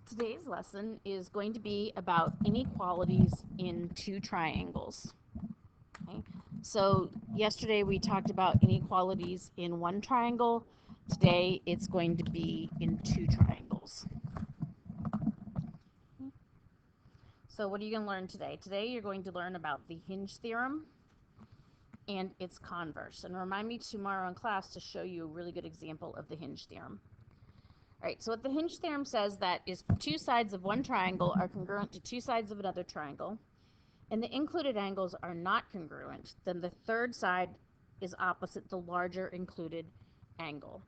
Today's lesson is going to be about inequalities in two triangles. Okay? So yesterday we talked about inequalities in one triangle. Today it's going to be in two triangles. So what are you going to learn today? Today you're going to learn about the Hinge theorem and its converse. And remind me tomorrow in class to show you a really good example of the Hinge theorem. All right, so what the Hinge theorem says that is two sides of one triangle are congruent to two sides of another triangle, and the included angles are not congruent, then the third side is opposite the larger included angle.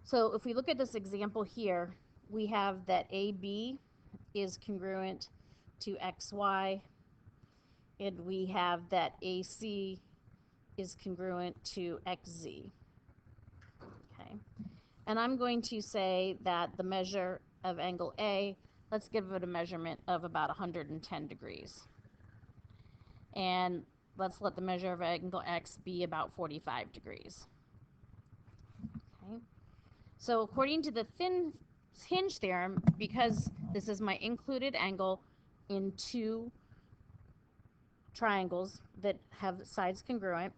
So if we look at this example here, we have that AB is congruent to XY, and we have that AC is congruent to XZ. Okay. And I'm going to say that the measure of angle A, let's give it a measurement of about 110 degrees. And let's let the measure of angle X be about 45 degrees. Okay. So according to the Hinge theorem, because this is my included angle in two triangles that have sides congruent,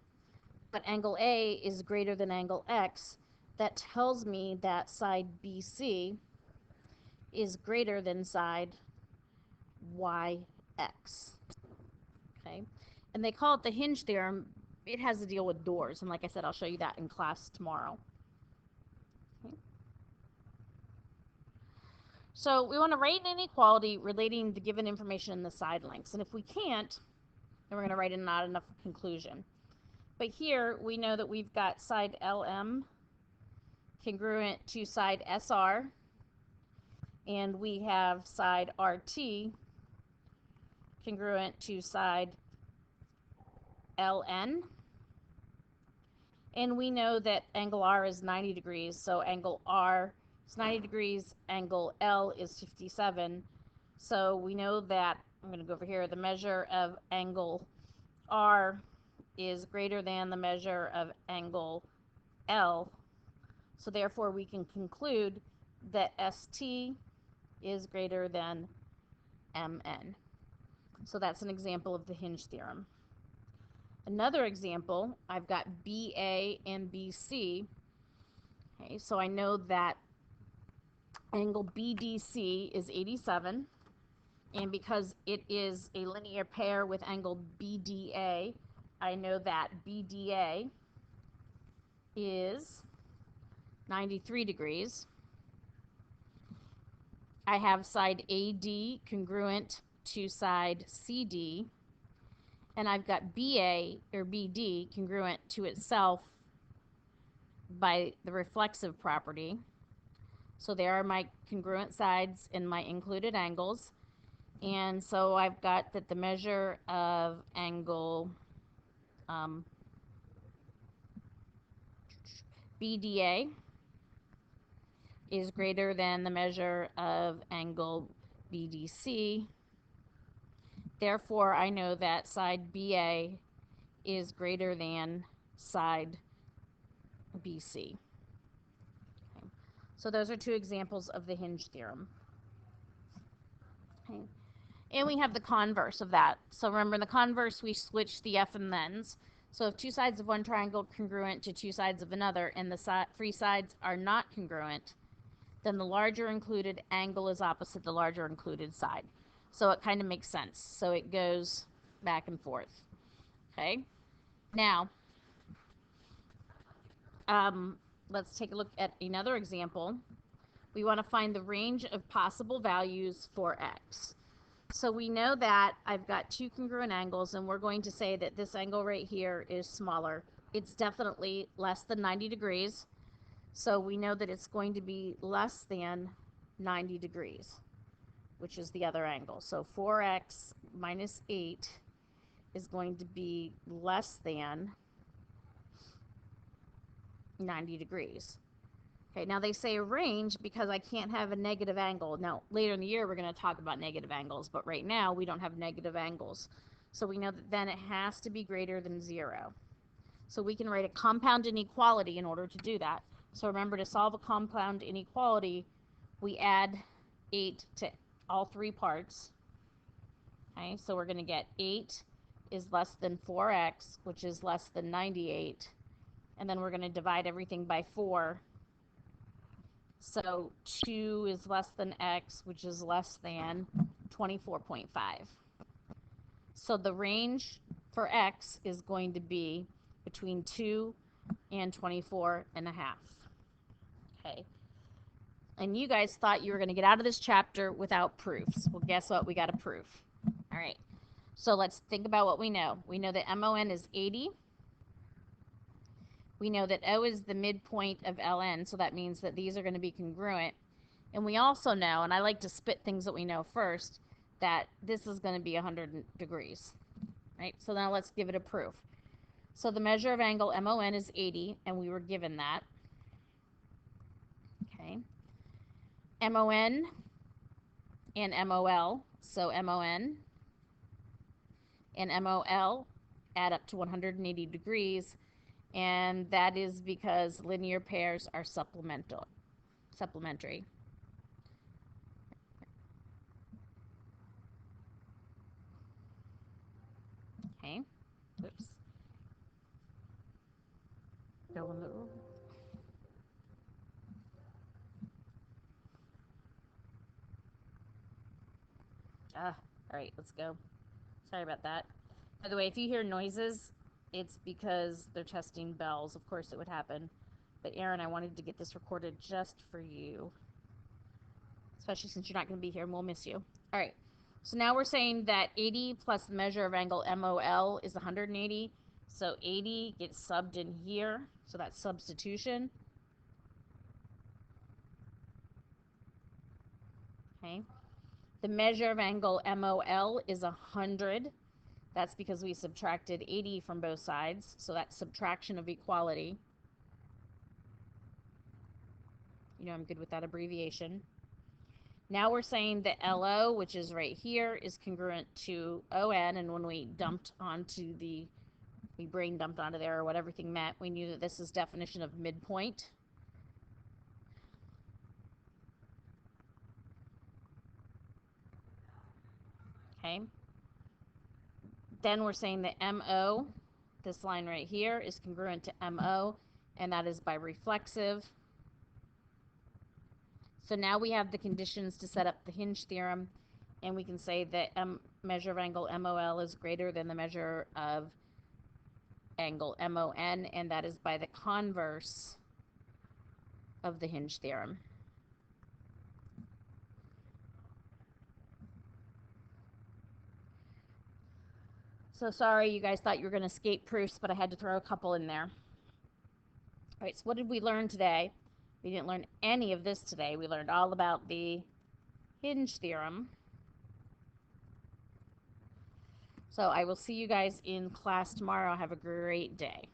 but angle A is greater than angle X, that tells me that side BC is greater than side YX. Okay, and they call it the Hinge theorem. It has to deal with doors, and like I said, I'll show you that in class tomorrow. Okay. So we want to write an inequality relating the given information in the side lengths, and if we can't, then we're going to write a not enough conclusion. But here we know that we've got side LM congruent to side SR, and we have side RT congruent to side LN. And we know that angle R is 90 degrees, so angle R is 90 degrees, angle L is 57. So we know that, I'm going to go over here, the measure of angle R is greater than the measure of angle L. So therefore we can conclude that ST is greater than MN. So that's an example of the Hinge theorem. Another example, I've got BA and BC. Okay, so I know that angle BDC is 87, and because it is a linear pair with angle BDA, I know that BDA is 93 degrees. I have side AD congruent to side CD, and I've got BA or BD congruent to itself by the reflexive property. So there are my congruent sides and my included angles. And so I've got that the measure of angle BDA is greater than the measure of angle BDC. Therefore, I know that side BA is greater than side BC. Okay. So those are two examples of the Hinge theorem. Okay. And we have the converse of that. So remember, in the converse, we switch the F and thens. So if two sides of one triangle congruent to two sides of another, and the free sides are not congruent, then the larger included angle is opposite the larger included side. So it kind of makes sense. So it goes back and forth. Okay. Now, let's take a look at another example. We want to find the range of possible values for x. So we know that I've got two congruent angles, and we're going to say that this angle right here is smaller. It's definitely less than 90 degrees. So we know that it's going to be less than 90 degrees, which is the other angle. So 4x minus 8 is going to be less than 90 degrees. Okay, now they say a range because I can't have a negative angle. Now, later in the year, we're going to talk about negative angles, but right now we don't have negative angles. So we know that then it has to be greater than 0. So we can write a compound inequality in order to do that. So remember, to solve a compound inequality, we add 8 to all three parts. Okay, so we're going to get 8 is less than 4x, which is less than 98. And then we're going to divide everything by 4. So 2 is less than x, which is less than 24.5. So the range for x is going to be between 2 and 24 and a half. Okay. And you guys thought you were going to get out of this chapter without proofs. Well, guess what? We got a proof. All right. So let's think about what we know. We know that MON is 80. We know that O is the midpoint of LN, so that means that these are going to be congruent. And we also know, and I like to spit things that we know first, that this is going to be 100 degrees. Right? So now let's give it a proof. So the measure of angle MON is 80, and we were given that. Okay. MON and MOL, so MON and MOL add up to 180 degrees, and that is because linear pairs are supplementary. Okay. Oops. Go in the all right, let's go. Sorry about that. By the way, if you hear noises, it's because they're testing bells. Of course it would happen. But Aaron, I wanted to get this recorded just for you, especially since you're not going to be here and we'll miss you. All right. So now we're saying that 80 plus the measure of angle MOL is 180. So 80 gets subbed in here. So that's substitution. Okay. The measure of angle MOL is 100. That's because we subtracted 80 from both sides. So that's subtraction of equality. You know I'm good with that abbreviation. Now we're saying that LO, which is right here, is congruent to ON, and when we brain dumped onto there or what everything meant, we knew that this is definition of midpoint. Okay. Then we're saying that MO, this line right here, is congruent to MO, and that is by reflexive. So now we have the conditions to set up the Hinge theorem, and we can say that measure of angle MOL is greater than the measure of angle MON, and that is by the converse of the Hinge theorem. So sorry, you guys thought you were going to skate proofs, but I had to throw a couple in there. All right, so what did we learn today? We didn't learn any of this today. We learned all about the Hinge theorem. So I will see you guys in class tomorrow. Have a great day.